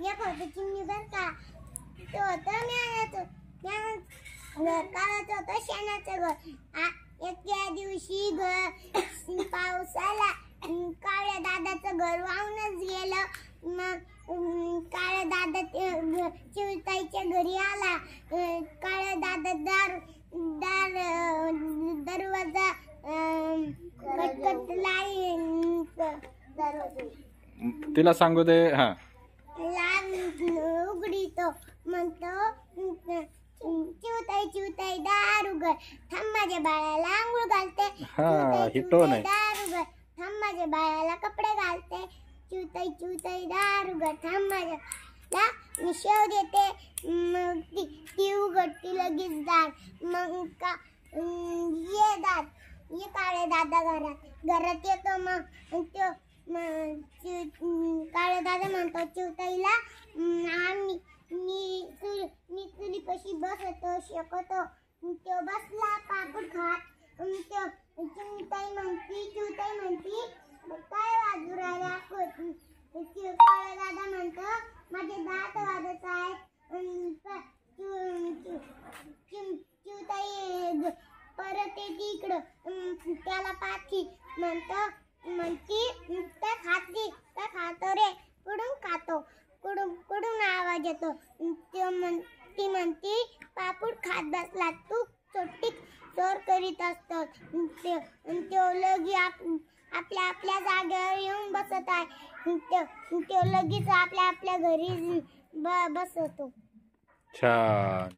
या फोटोची निबर का तो होतं काळाचं होतं शेणाचं घर। एके दिवशी पाऊस आला, काळ्या दादाचं घर वाहूनच गेलं। मग काळ्या दादा चिवताईच्या घरी आला। काळ्या दादा दरवाजा खटखटला, तिला सांगू दे। हा उघडीतो म्हणतो चिवताई दार उघड, थांब माझ्या बाळाला आंघोळ घालते। दार उघड, थांब माझ्या बाळाला कपडे घालते। चिवताई दार उघड, थांब माझ्याला शेव देते। मग ती उघडती लगेच दार। मग ये काळे दादा घरात येतो। मग तो काळे दादा म्हणतो चिवताईला, मी तुली कशी बसतो शकतो। तो बसला पापड खात। चिवताई म्हणती काय वाजू राहिला। काळे दादा म्हणतो माझे दात वाजत आहेत। चिवताई परत येते इकडं, त्याला पाठी म्हणती काय खातो रे, कुठून खातो, कुठून आवाज येतो। ती म्हणती पापूड खात बसला, तू चोट्टी चोर करीत असतो। तो लगी आपल्या जागेवर येऊन बसत आहे। तो लगेच आपल्या घरी बसतो। छान।